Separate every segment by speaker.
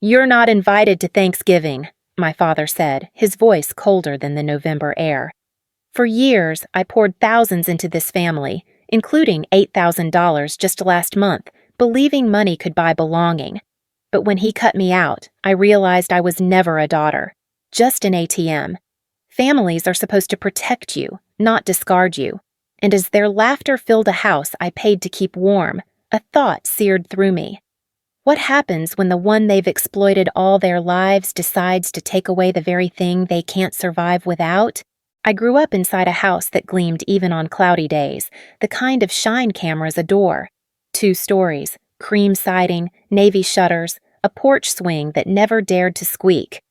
Speaker 1: "You're not invited to Thanksgiving," my father said, his voice colder than the November air. For years, I poured thousands into this family, including $8,000 just last month, believing money could buy belonging. But when he cut me out, I realized I was never a daughter, just an ATM. Families are supposed to protect you, not discard you. And as their laughter filled a house I paid to keep warm, a thought seared through me. What happens when the one they've exploited all their lives decides to take away the very thing they can't survive without? I grew up inside a house that gleamed even on cloudy days, the kind of shine cameras adore. 2 stories, cream siding, navy shutters, a porch swing that never dared to squeak.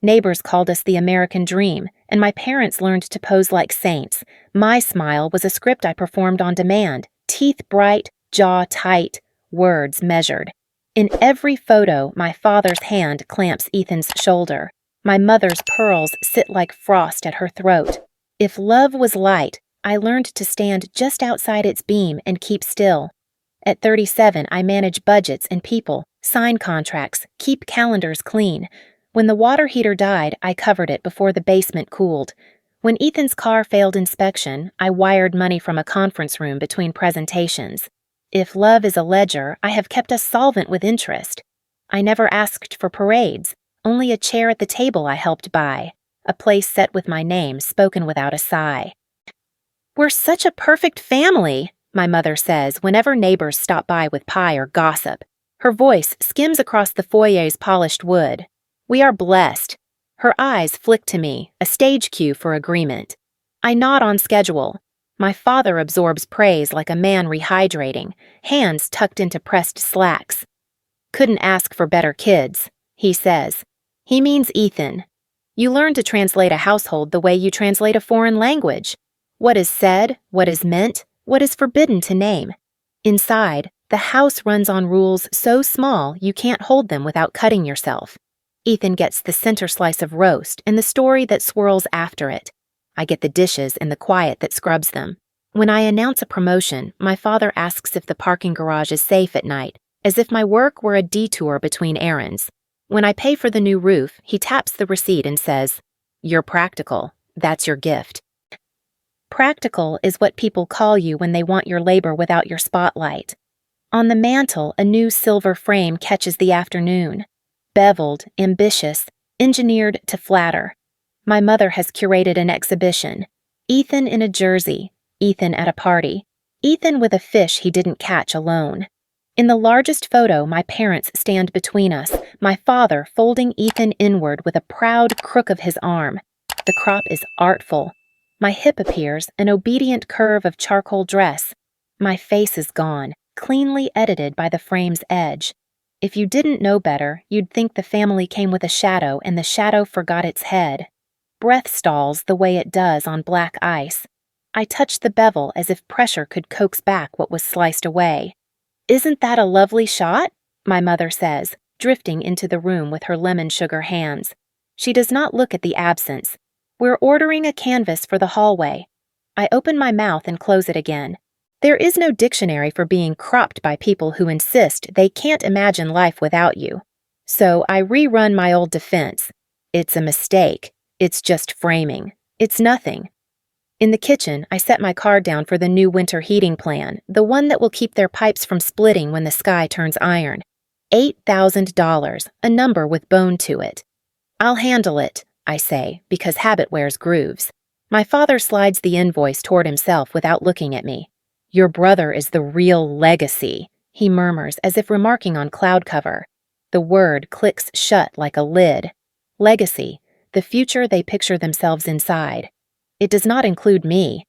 Speaker 1: Neighbors called us the American dream, and my parents learned to pose like saints. My smile was a script I performed on demand, teeth bright, jaw tight, words measured. In every photo, my father's hand clamps Ethan's shoulder. My mother's pearls sit like frost at her throat. If love was light, I learned to stand just outside its beam and keep still. At 37, I manage budgets and people, sign contracts, keep calendars clean. When the water heater died, I covered it before the basement cooled. When Ethan's car failed inspection, I wired money from a conference room between presentations. If love is a ledger, I have kept us solvent with interest. I never asked for parades, only a chair at the table I helped buy, a place set with my name spoken without a sigh. "We're such a perfect family," my mother says whenever neighbors stop by with pie or gossip. Her voice skims across the foyer's polished wood. "We are blessed." Her eyes flick to me, a stage cue for agreement. I nod on schedule. My father absorbs praise like a man rehydrating, hands tucked into pressed slacks. "Couldn't ask for better kids," he says. He means Ethan. You learn to translate a household the way you translate a foreign language. What is said, what is meant, what is forbidden to name. Inside, the house runs on rules so small you can't hold them without cutting yourself. Ethan gets the center slice of roast and the story that swirls after it. I get the dishes and the quiet that scrubs them. When I announce a promotion, my father asks if the parking garage is safe at night, as if my work were a detour between errands. When I pay for the new roof, he taps the receipt and says, "You're practical. That's your gift." Practical is what people call you when they want your labor without your spotlight. On the mantel, a new silver frame catches the afternoon. Beveled, ambitious, engineered to flatter. My mother has curated an exhibition. Ethan in a jersey, Ethan at a party, Ethan with a fish he didn't catch alone. In the largest photo, my parents stand between us, my father folding Ethan inward with a proud crook of his arm. The crop is artful. My hip appears, an obedient curve of charcoal dress. My face is gone, cleanly edited by the frame's edge. If you didn't know better, you'd think the family came with a shadow and the shadow forgot its head. Breath stalls the way it does on black ice. I touch the bevel as if pressure could coax back what was sliced away. "Isn't that a lovely shot?" my mother says, drifting into the room with her lemon sugar hands. She does not look at the absence. "We're ordering a canvas for the hallway." I open my mouth and close it again. There is no dictionary for being cropped by people who insist they can't imagine life without you. So I rerun my old defense. It's a mistake. It's just framing. It's nothing. In the kitchen, I set my card down for the new winter heating plan, the one that will keep their pipes from splitting when the sky turns iron. $8,000, a number with bone to it. "I'll handle it," I say, because habit wears grooves. My father slides the invoice toward himself without looking at me. "Your brother is the real legacy," he murmurs as if remarking on cloud cover. The word clicks shut like a lid. Legacy, the future they picture themselves inside. It does not include me.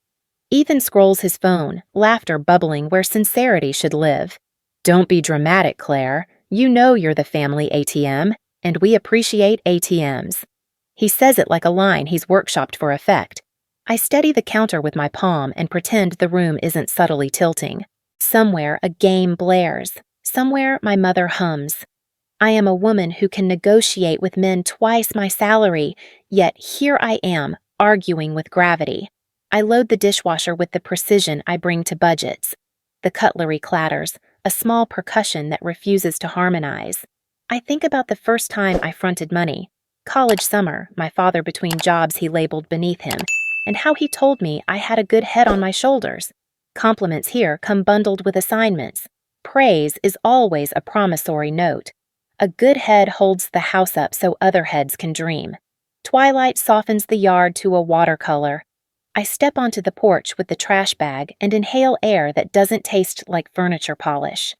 Speaker 1: Ethan scrolls his phone, laughter bubbling where sincerity should live. "Don't be dramatic, Claire. You know you're the family ATM, and we appreciate ATMs." He says it like a line he's workshopped for effect. I steady the counter with my palm and pretend the room isn't subtly tilting. Somewhere a game blares. Somewhere my mother hums. I am a woman who can negotiate with men twice my salary, yet here I am, arguing with gravity. I load the dishwasher with the precision I bring to budgets. The cutlery clatters, a small percussion that refuses to harmonize. I think about the first time I fronted money. College summer, my father between jobs he labeled beneath him, and how he told me I had a good head on my shoulders. Compliments here come bundled with assignments. Praise is always a promissory note. A good head holds the house up so other heads can dream. Twilight softens the yard to a watercolor. I step onto the porch with the trash bag and inhale air that doesn't taste like furniture polish.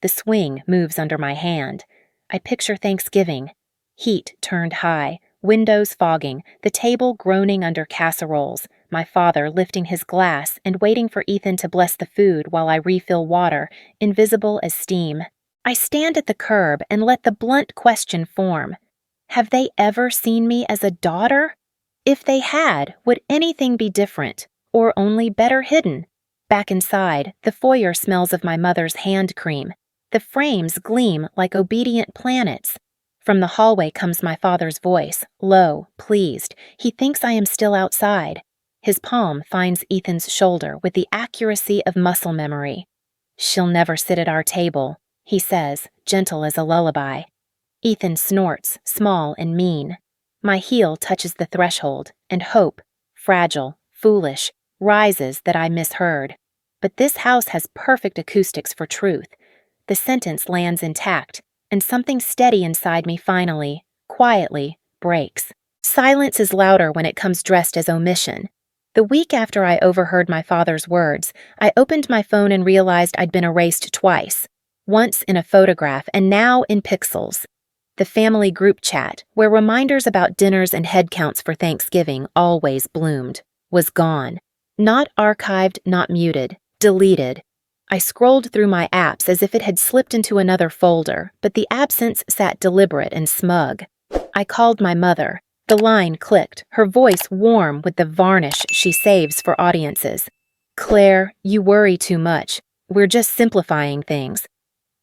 Speaker 1: The swing moves under my hand. I picture Thanksgiving. Heat turned high, windows fogging, the table groaning under casseroles, my father lifting his glass and waiting for Ethan to bless the food while I refill water, invisible as steam. I stand at the curb and let the blunt question form. Have they ever seen me as a daughter? If they had, would anything be different, or only better hidden? Back inside, the foyer smells of my mother's hand cream. The frames gleam like obedient planets. From the hallway comes my father's voice, low, pleased. He thinks I am still outside. His palm finds Ethan's shoulder with the accuracy of muscle memory. "She'll never sit at our table," he says, gentle as a lullaby. Ethan snorts, small and mean. My heel touches the threshold, and hope, fragile, foolish, rises that I misheard. But this house has perfect acoustics for truth. The sentence lands intact, and something steady inside me finally, quietly, breaks. Silence is louder when it comes dressed as omission. The week after I overheard my father's words, I opened my phone and realized I'd been erased twice. Once in a photograph and now in pixels. The family group chat, where reminders about dinners and head counts for Thanksgiving always bloomed, was gone. Not archived, not muted, deleted. I scrolled through my apps as if it had slipped into another folder, but the absence sat deliberate and smug. I called my mother. The line clicked, her voice warm with the varnish she saves for audiences. "Claire, you worry too much. We're just simplifying things."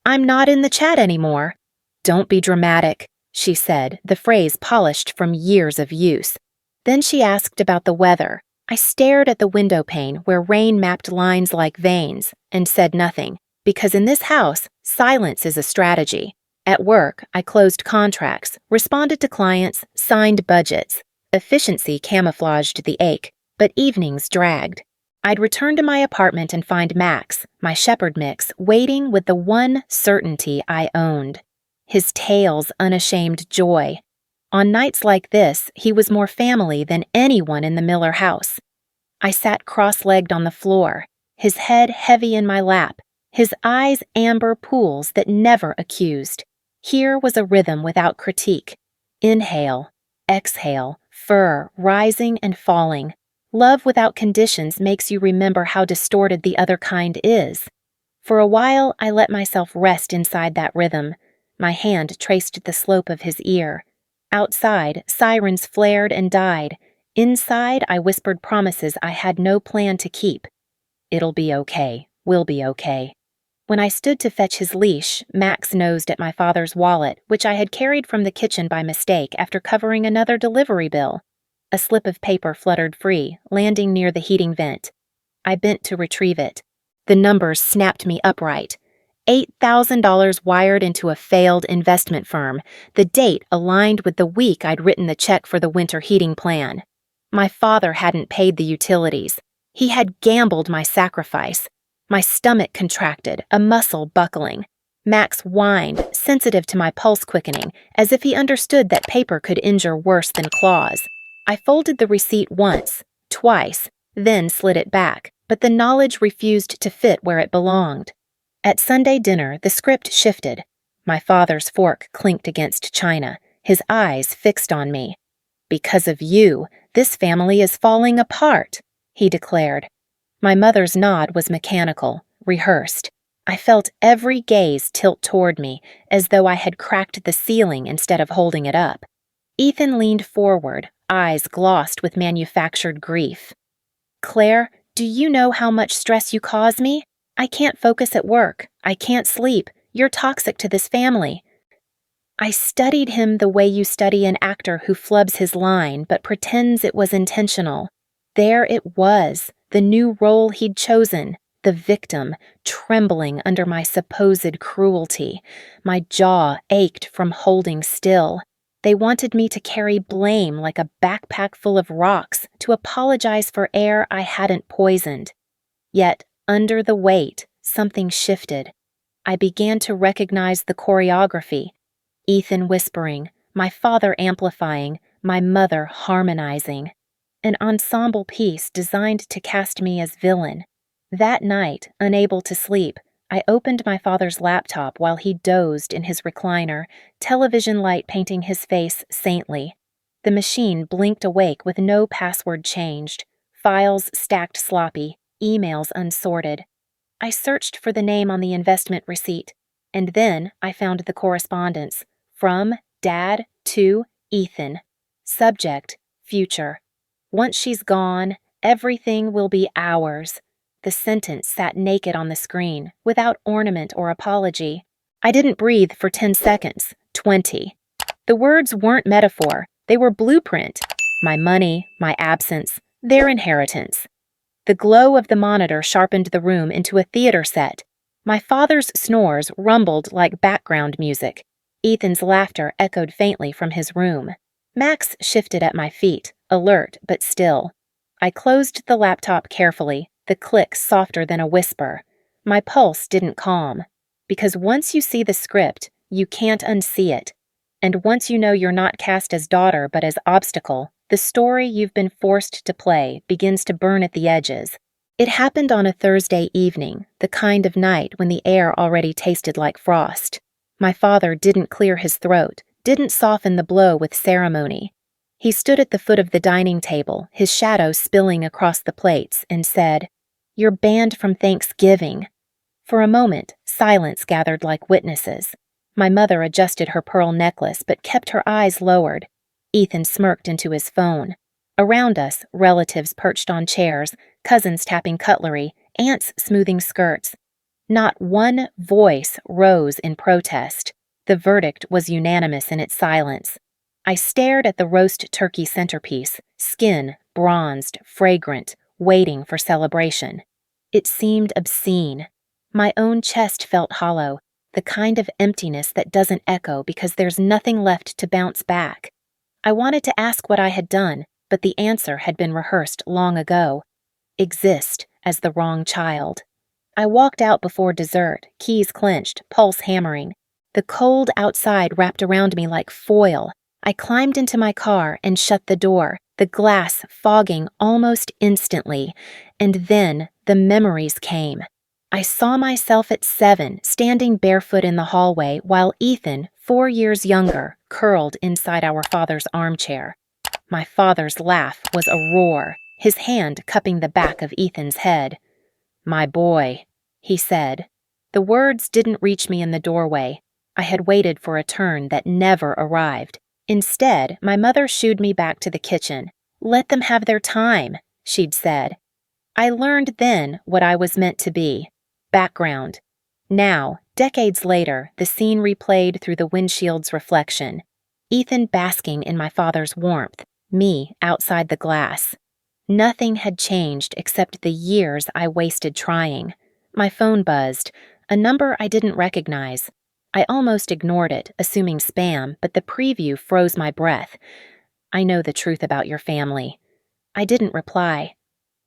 Speaker 1: "I'm not in the chat anymore." "Don't be dramatic," she said, the phrase polished from years of use. Then she asked about the weather. I stared at the window pane where rain mapped lines like veins and said nothing, because in this house, silence is a strategy. At work, I closed contracts, responded to clients, signed budgets. Efficiency camouflaged the ache, but evenings dragged. I'd return to my apartment and find Max, my shepherd mix, waiting with the one certainty I owned. His tale's unashamed joy. On nights like this, he was more family than anyone in the Miller house. I sat cross-legged on the floor, his head heavy in my lap, his eyes amber pools that never accused. Here was a rhythm without critique. Inhale, exhale, fur rising and falling. Love without conditions makes you remember how distorted the other kind is. For a while, I let myself rest inside that rhythm. My hand traced the slope of his ear. Outside, sirens flared and died. Inside, I whispered promises I had no plan to keep. "It'll be okay. We'll be okay." When I stood to fetch his leash, Max nosed at my father's wallet, which I had carried from the kitchen by mistake after covering another delivery bill. A slip of paper fluttered free, landing near the heating vent. I bent to retrieve it. The numbers snapped me upright. $8,000 wired into a failed investment firm, the date aligned with the week I'd written the check for the winter heating plan. My father hadn't paid the utilities. He had gambled my sacrifice. My stomach contracted, a muscle buckling. Max whined, sensitive to my pulse quickening, as if he understood that paper could injure worse than claws. I folded the receipt once, twice, then slid it back, but the knowledge refused to fit where it belonged. At Sunday dinner, the script shifted. My father's fork clinked against china, his eyes fixed on me. "Because of you, this family is falling apart," he declared. My mother's nod was mechanical, rehearsed. I felt every gaze tilt toward me, as though I had cracked the ceiling instead of holding it up. Ethan leaned forward, eyes glossed with manufactured grief. "Claire, do you know how much stress you cause me? I can't focus at work. I can't sleep. You're toxic to this family." I studied him the way you study an actor who flubs his line but pretends it was intentional. There it was, the new role he'd chosen, the victim, trembling under my supposed cruelty. My jaw ached from holding still. They wanted me to carry blame like a backpack full of rocks, to apologize for air I hadn't poisoned. Yet, under the weight, something shifted. I began to recognize the choreography. Ethan whispering, my father amplifying, my mother harmonizing. An ensemble piece designed to cast me as villain. That night, unable to sleep, I opened my father's laptop while he dozed in his recliner, television light painting his face saintly. The machine blinked awake with no password changed, files stacked sloppy, emails unsorted. I searched for the name on the investment receipt, and then I found the correspondence. From Dad to Ethan. Subject, future. Once she's gone, everything will be ours. The sentence sat naked on the screen, without ornament or apology. I didn't breathe for 10 seconds, 20. The words weren't metaphor, they were blueprint. My money, my absence, their inheritance. The glow of the monitor sharpened the room into a theater set. My father's snores rumbled like background music. Ethan's laughter echoed faintly from his room. Max shifted at my feet, alert but still. I closed the laptop carefully, the click softer than a whisper. My pulse didn't calm. Because once you see the script, you can't unsee it. And once you know you're not cast as daughter but as obstacle, the story you've been forced to play begins to burn at the edges. It happened on a Thursday evening, the kind of night when the air already tasted like frost. My father didn't clear his throat, didn't soften the blow with ceremony. He stood at the foot of the dining table, his shadow spilling across the plates, and said, "You're banned from Thanksgiving." For a moment, silence gathered like witnesses. My mother adjusted her pearl necklace but kept her eyes lowered. Ethan smirked into his phone. Around us, relatives perched on chairs, cousins tapping cutlery, aunts smoothing skirts. Not one voice rose in protest. The verdict was unanimous in its silence. I stared at the roast turkey centerpiece, skin, bronzed, fragrant, waiting for celebration. It seemed obscene. My own chest felt hollow, the kind of emptiness that doesn't echo because there's nothing left to bounce back. I wanted to ask what I had done, but the answer had been rehearsed long ago. Exist as the wrong child. I walked out before dessert, keys clenched, pulse hammering. The cold outside wrapped around me like foil. I climbed into my car and shut the door, the glass fogging almost instantly. And then the memories came. I saw myself at 7, standing barefoot in the hallway, while Ethan, 4 years younger, curled inside our father's armchair. My father's laugh was a roar, his hand cupping the back of Ethan's head. "My boy," he said. The words didn't reach me in the doorway. I had waited for a turn that never arrived. Instead, my mother shooed me back to the kitchen. "Let them have their time," she'd said. I learned then what I was meant to be. Background. Now, decades later, the scene replayed through the windshield's reflection. Ethan basking in my father's warmth, me outside the glass. Nothing had changed except the years I wasted trying. My phone buzzed, a number I didn't recognize. I almost ignored it, assuming spam, but the preview froze my breath. "I know the truth about your family." I didn't reply.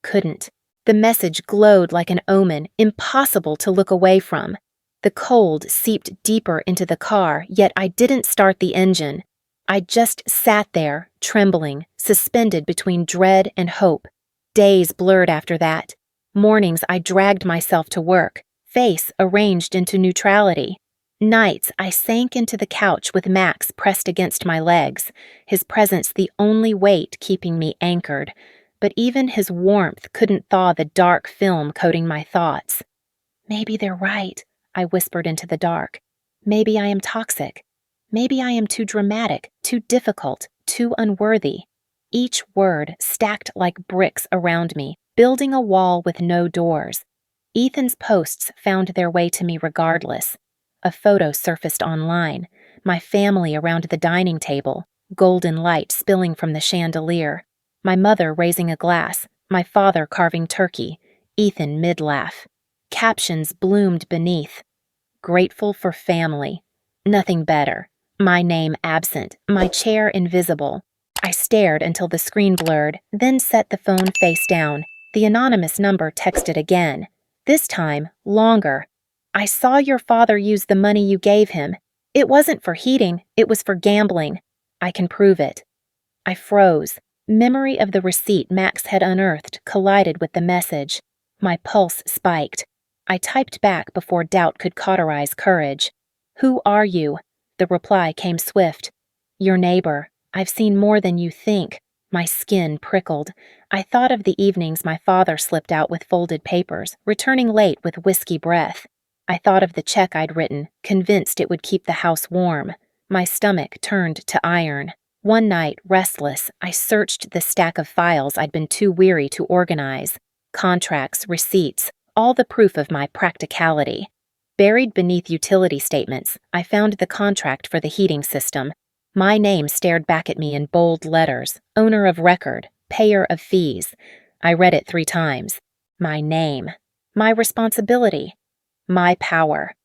Speaker 1: Couldn't. The message glowed like an omen, impossible to look away from. The cold seeped deeper into the car, yet I didn't start the engine. I just sat there, trembling, suspended between dread and hope. Days blurred after that. Mornings I dragged myself to work, face arranged into neutrality. Nights I sank into the couch with Max pressed against my legs, his presence the only weight keeping me anchored. But even his warmth couldn't thaw the dark film coating my thoughts. "Maybe they're right," I whispered into the dark. "Maybe I am toxic. Maybe I am too dramatic, too difficult, too unworthy." Each word stacked like bricks around me, building a wall with no doors. Ethan's posts found their way to me regardless. A photo surfaced online, my family around the dining table, golden light spilling from the chandelier. My mother raising a glass, my father carving turkey, Ethan mid-laugh. Captions bloomed beneath. Grateful for family. Nothing better. My name absent, my chair invisible. I stared until the screen blurred, then set the phone face down. The anonymous number texted again. This time, longer. I saw your father use the money you gave him. It wasn't for heating, it was for gambling. I can prove it. I froze. Memory of the receipt Max had unearthed collided with the message. My pulse spiked. I typed back before doubt could cauterize courage. Who are you? The reply came swift. Your neighbor. I've seen more than you think. My skin prickled. I thought of the evenings my father slipped out with folded papers, returning late with whiskey breath. I thought of the check I'd written, convinced it would keep the house warm. My stomach turned to iron. One night, restless, I searched the stack of files I'd been too weary to organize. Contracts, receipts, all the proof of my practicality. Buried beneath utility statements, I found the contract for the heating system. My name stared back at me in bold letters, owner of record, payer of fees. I read it 3 times. My name. My responsibility. My power.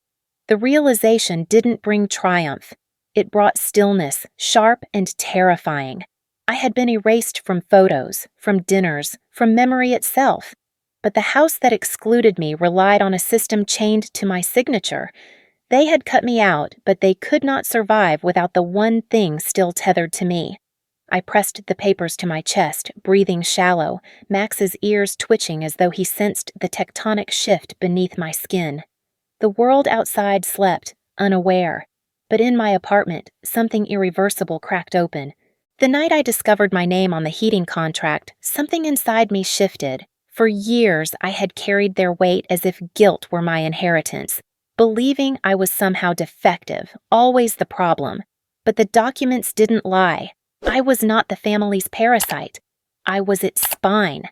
Speaker 1: The realization didn't bring triumph. It brought stillness, sharp and terrifying. I had been erased from photos, from dinners, from memory itself. But the house that excluded me relied on a system chained to my signature. They had cut me out, but they could not survive without the one thing still tethered to me. I pressed the papers to my chest, breathing shallow, Max's ears twitching as though he sensed the tectonic shift beneath my skin. The world outside slept, unaware. But in my apartment, something irreversible cracked open. The night I discovered my name on the heating contract, something inside me shifted. For years, I had carried their weight as if guilt were my inheritance, believing I was somehow defective, always the problem. But the documents didn't lie. I was not the family's parasite. I was its spine.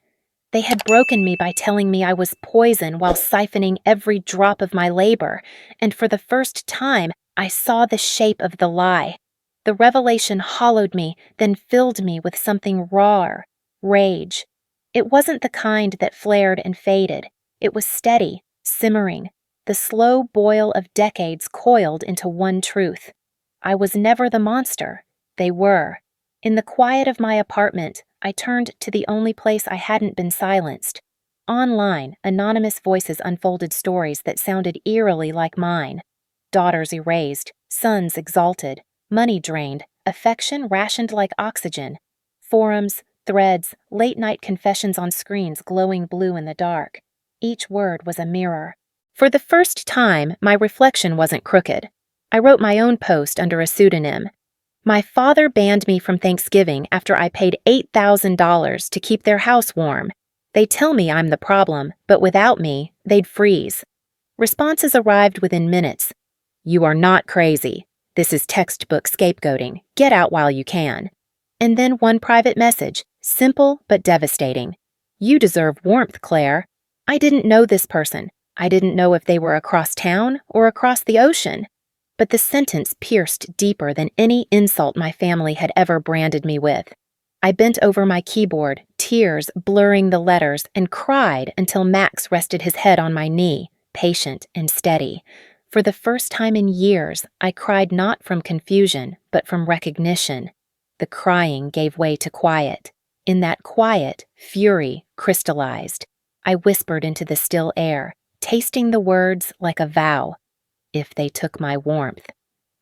Speaker 1: They had broken me by telling me I was poison while siphoning every drop of my labor, and for the first time, I saw the shape of the lie. The revelation hollowed me, then filled me with something rawer, rage. It wasn't the kind that flared and faded. It was steady, simmering, the slow boil of decades coiled into one truth. I was never the monster. They were. In the quiet of my apartment, I turned to the only place I hadn't been silenced. Online, anonymous voices unfolded stories that sounded eerily like mine. Daughters erased, sons exalted, money drained, affection rationed like oxygen. Forums, threads, late-night confessions on screens glowing blue in the dark. Each word was a mirror. For the first time, my reflection wasn't crooked. I wrote my own post under a pseudonym. My father banned me from Thanksgiving after I paid $8,000 to keep their house warm. They tell me I'm the problem, but without me, they'd freeze. Responses arrived within minutes. You are not crazy. This is textbook scapegoating. Get out while you can. And then one private message, simple but devastating. You deserve warmth, Claire. I didn't know this person. I didn't know if they were across town or across the ocean. But the sentence pierced deeper than any insult my family had ever branded me with. I bent over my keyboard, tears blurring the letters, and cried until Max rested his head on my knee, patient and steady. For the first time in years, I cried not from confusion, but from recognition. The crying gave way to quiet. In that quiet, fury crystallized. I whispered into the still air, tasting the words like a vow. If they took my warmth,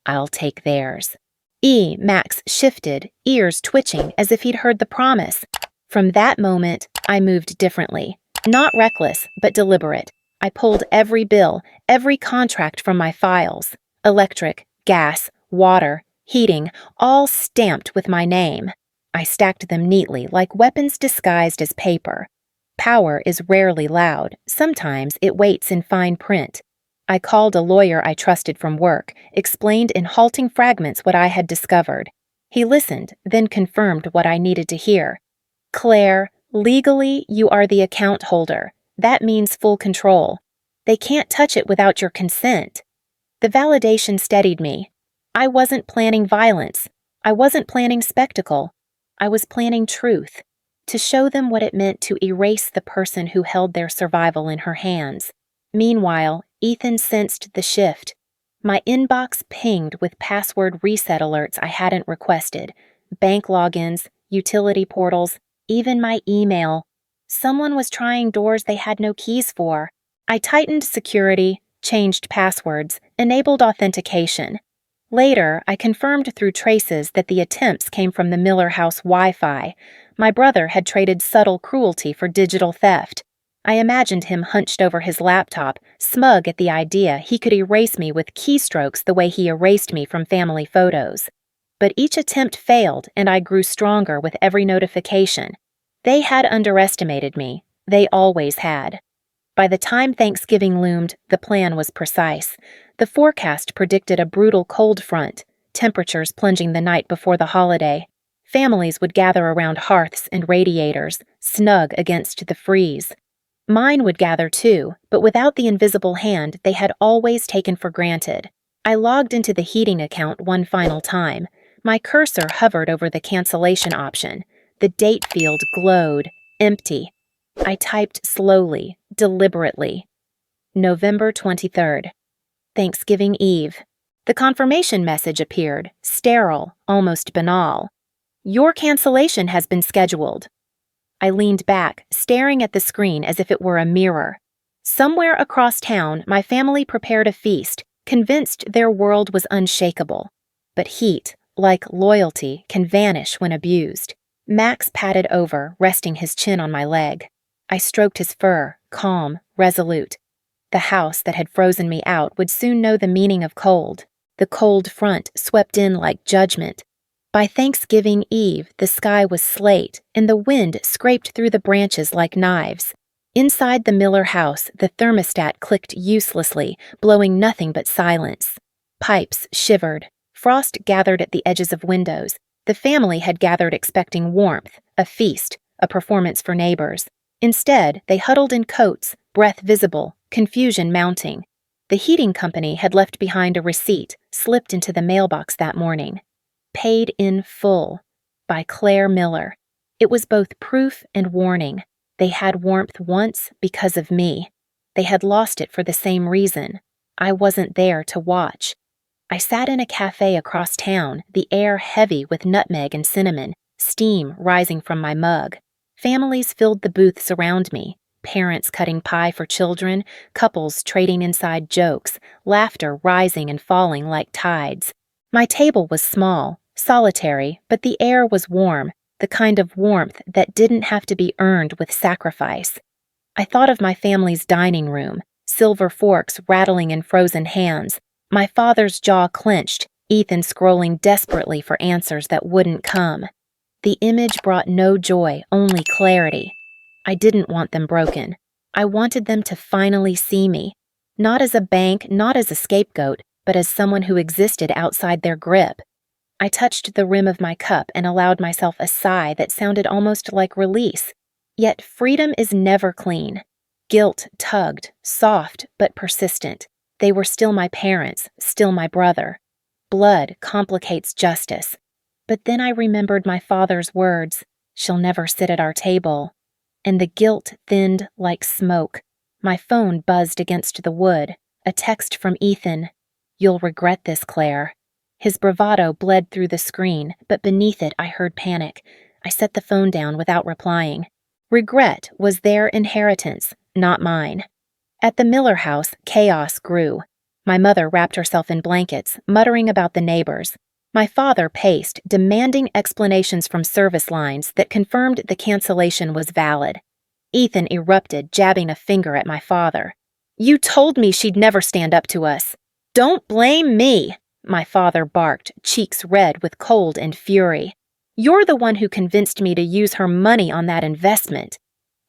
Speaker 1: I'll take theirs. Max shifted, ears twitching as if he'd heard the promise. From that moment, I moved differently. Not reckless, but deliberate. I pulled every bill, every contract from my files. Electric, gas, water, heating, all stamped with my name. I stacked them neatly, like weapons disguised as paper. Power is rarely loud. Sometimes it waits in fine print. I called a lawyer I trusted from work, explained in halting fragments what I had discovered. He listened, then confirmed what I needed to hear. Claire, legally, you are the account holder. That means full control. They can't touch it without your consent. The validation steadied me. I wasn't planning violence. I wasn't planning spectacle. I was planning truth, to show them what it meant to erase the person who held their survival in her hands. Meanwhile, Ethan sensed the shift. My inbox pinged with password reset alerts I hadn't requested, bank logins, utility portals, even my email. Someone was trying doors they had no keys for. I tightened security, changed passwords, enabled authentication. Later, I confirmed through traces that the attempts came from the Miller House Wi-Fi. My brother had traded subtle cruelty for digital theft. I imagined him hunched over his laptop, smug at the idea he could erase me with keystrokes the way he erased me from family photos. But each attempt failed, and I grew stronger with every notification. They had underestimated me. They always had. By the time Thanksgiving loomed, the plan was precise. The forecast predicted a brutal cold front, temperatures plunging the night before the holiday. Families would gather around hearths and radiators, snug against the freeze. Mine would gather too, but without the invisible hand they had always taken for granted. I logged into the heating account one final time. My cursor hovered over the cancellation option. The date field glowed, empty. I typed slowly, deliberately. November 23rd. Thanksgiving Eve. The confirmation message appeared, sterile, almost banal. Your cancellation has been scheduled. I leaned back, staring at the screen as if it were a mirror. Somewhere across town, my family prepared a feast, convinced their world was unshakable. But heat, like loyalty, can vanish when abused. Max patted over, resting his chin on my leg. I stroked his fur, calm, resolute. The house that had frozen me out would soon know the meaning of cold. The cold front swept in like judgment. By Thanksgiving Eve, the sky was slate, and the wind scraped through the branches like knives. Inside the Miller house, the thermostat clicked uselessly, blowing nothing but silence. Pipes shivered. Frost gathered at the edges of windows. The family had gathered expecting warmth, a feast, a performance for neighbors. Instead, they huddled in coats, breath visible, confusion mounting. The heating company had left behind a receipt, slipped into the mailbox that morning. Paid in full, by Claire Miller. It was both proof and warning. They had warmth once because of me. They had lost it for the same reason. I wasn't there to watch. I sat in a cafe across town, the air heavy with nutmeg and cinnamon, steam rising from my mug. Families filled the booths around me, parents cutting pie for children, couples trading inside jokes, laughter rising and falling like tides. My table was small, solitary, but the air was warm, the kind of warmth that didn't have to be earned with sacrifice. I thought of my family's dining room, silver forks rattling in frozen hands, my father's jaw clenched, Ethan scrolling desperately for answers that wouldn't come. The image brought no joy, only clarity. I didn't want them broken. I wanted them to finally see me, not as a bank, not as a scapegoat, but as someone who existed outside their grip. I touched the rim of my cup and allowed myself a sigh that sounded almost like release. Yet freedom is never clean. Guilt tugged, soft but persistent. They were still my parents, still my brother. Blood complicates justice. But then I remembered my father's words, "She'll never sit at our table." And the guilt thinned like smoke. My phone buzzed against the wood. A text from Ethan. "You'll regret this, Claire." His bravado bled through the screen, but beneath it I heard panic. I set the phone down without replying. Regret was their inheritance, not mine. At the Miller house, chaos grew. My mother wrapped herself in blankets, muttering about the neighbors. My father paced, demanding explanations from service lines that confirmed the cancellation was valid. Ethan erupted, jabbing a finger at my father. "You told me she'd never stand up to us." "Don't blame me," my father barked, cheeks red with cold and fury. "You're the one who convinced me to use her money on that investment."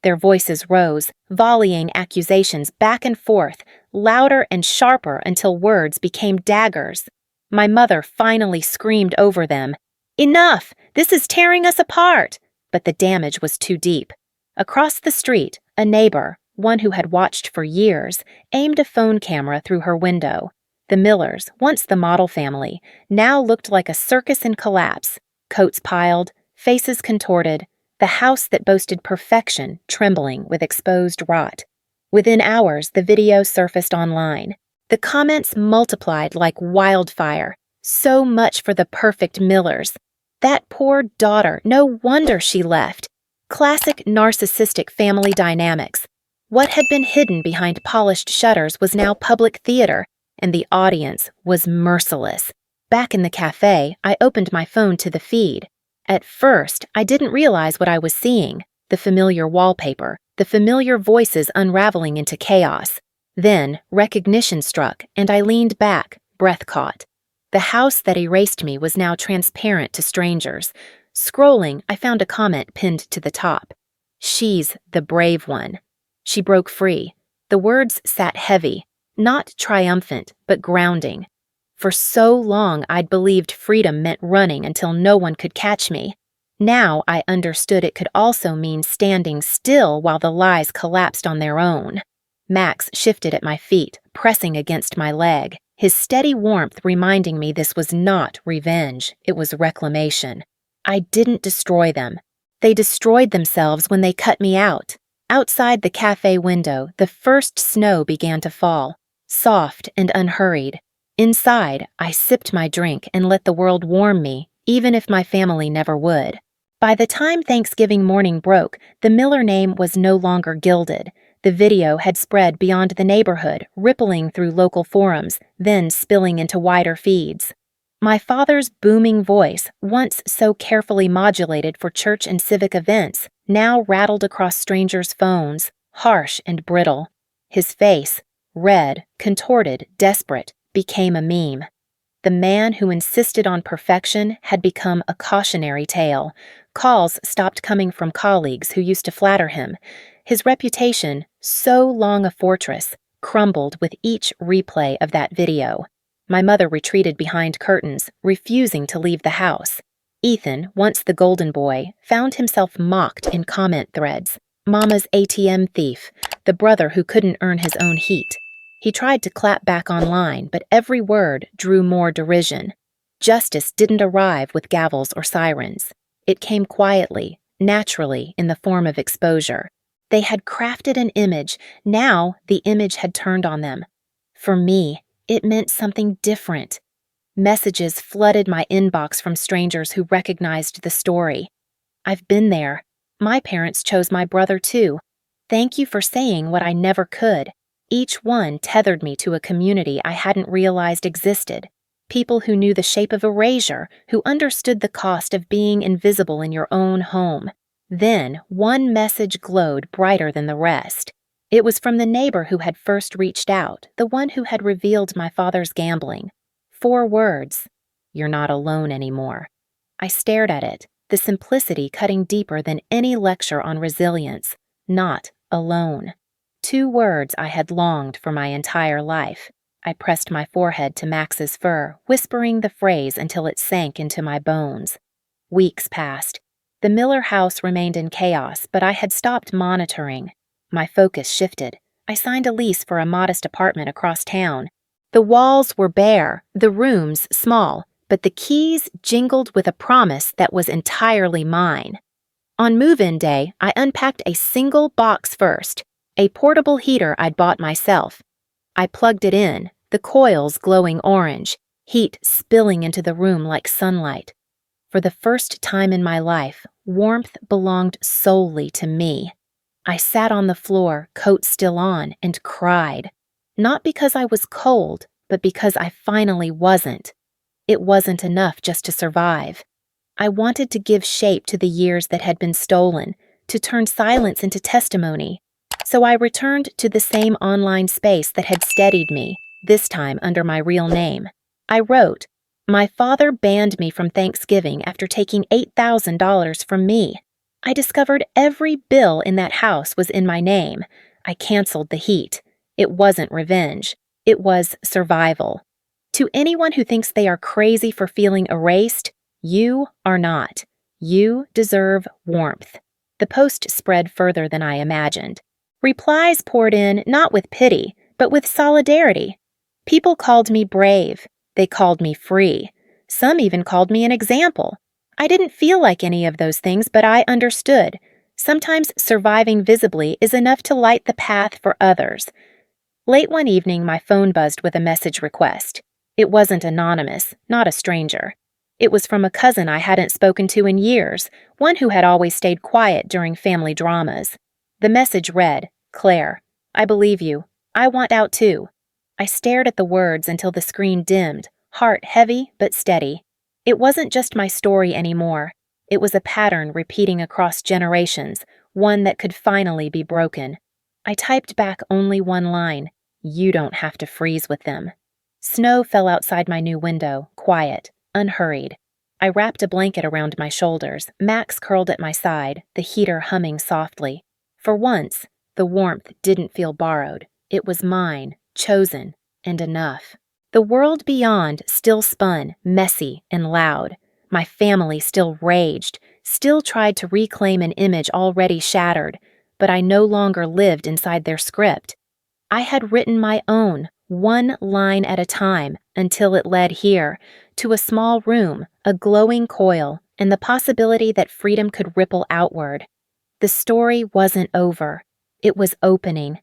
Speaker 1: Their voices rose, volleying accusations back and forth, louder and sharper until words became daggers. My mother finally screamed over them, "Enough! This is tearing us apart!" But the damage was too deep. Across the street, a neighbor, one who had watched for years, aimed a phone camera through her window. The Millers, once the model family, now looked like a circus in collapse, coats piled, faces contorted, the house that boasted perfection trembling with exposed rot. Within hours, the video surfaced online. The comments multiplied like wildfire. So much for the perfect Millers. That poor daughter, no wonder she left. Classic narcissistic family dynamics. What had been hidden behind polished shutters was now public theater, and the audience was merciless. Back in the cafe, I opened my phone to the feed. At first, I didn't realize what I was seeing. The familiar wallpaper, the familiar voices unraveling into chaos. Then, recognition struck, and I leaned back, breath caught. The house that erased me was now transparent to strangers. Scrolling, I found a comment pinned to the top. "She's the brave one." She broke free. The words sat heavy, not triumphant, but grounding. For so long, I'd believed freedom meant running until no one could catch me. Now I understood it could also mean standing still while the lies collapsed on their own. Max shifted at my feet, pressing against my leg, his steady warmth reminding me this was not revenge, it was reclamation. I didn't destroy them. They destroyed themselves when they cut me out. Outside the cafe window, the first snow began to fall, soft and unhurried. Inside, I sipped my drink and let the world warm me, even if my family never would. By the time Thanksgiving morning broke, the Miller name was no longer gilded. The video had spread beyond the neighborhood, rippling through local forums, then spilling into wider feeds. My father's booming voice, once so carefully modulated for church and civic events, now rattled across strangers' phones, harsh and brittle. His face, red, contorted, desperate, became a meme. The man who insisted on perfection had become a cautionary tale. Calls stopped coming from colleagues who used to flatter him. His reputation, so long a fortress, crumbled with each replay of that video. My mother retreated behind curtains, refusing to leave the house. Ethan, once the golden boy, found himself mocked in comment threads. Mama's ATM thief, the brother who couldn't earn his own heat. He tried to clap back online, but every word drew more derision. Justice didn't arrive with gavels or sirens. It came quietly, naturally, in the form of exposure. They had crafted an image, now the image had turned on them. For me, it meant something different. Messages flooded my inbox from strangers who recognized the story. "I've been there. My parents chose my brother too. Thank you for saying what I never could." Each one tethered me to a community I hadn't realized existed. People who knew the shape of erasure, who understood the cost of being invisible in your own home. Then, one message glowed brighter than the rest. It was from the neighbor who had first reached out, the one who had revealed my father's gambling. 4 words. "You're not alone anymore." I stared at it, the simplicity cutting deeper than any lecture on resilience. Not alone. 2 words I had longed for my entire life. I pressed my forehead to Max's fur, whispering the phrase until it sank into my bones. Weeks passed. The Miller house remained in chaos, but I had stopped monitoring. My focus shifted. I signed a lease for a modest apartment across town. The walls were bare, the rooms small, but the keys jingled with a promise that was entirely mine. On move-in day, I unpacked a single box first, a portable heater I'd bought myself. I plugged it in, the coils glowing orange, heat spilling into the room like sunlight. For the first time in my life, warmth belonged solely to me. I sat on the floor, coat still on, and cried. Not because I was cold, but because I finally wasn't. It wasn't enough just to survive. I wanted to give shape to the years that had been stolen, to turn silence into testimony. So I returned to the same online space that had steadied me, this time under my real name. I wrote, "My father banned me from Thanksgiving after taking $8,000 from me. I discovered every bill in that house was in my name. I canceled the heat. It wasn't revenge. It was survival. To anyone who thinks they are crazy for feeling erased, you are not. You deserve warmth." The post spread further than I imagined. Replies poured in not with pity, but with solidarity. People called me brave. They called me free. Some even called me an example. I didn't feel like any of those things, but I understood. Sometimes surviving visibly is enough to light the path for others. Late one evening, my phone buzzed with a message request. It wasn't anonymous, not a stranger. It was from a cousin I hadn't spoken to in years, one who had always stayed quiet during family dramas. The message read, "Claire, I believe you. I want out too." I stared at the words until the screen dimmed, heart heavy but steady. It wasn't just my story anymore. It was a pattern repeating across generations, one that could finally be broken. I typed back only one line: "You don't have to freeze with them." Snow fell outside my new window, quiet, unhurried. I wrapped a blanket around my shoulders, Max curled at my side, the heater humming softly. For once, the warmth didn't feel borrowed. It was mine, chosen, and enough. The world beyond still spun, messy and loud. My family still raged, still tried to reclaim an image already shattered, but I no longer lived inside their script. I had written my own, one line at a time, until it led here, to a small room, a glowing coil, and the possibility that freedom could ripple outward. The story wasn't over. It was opening,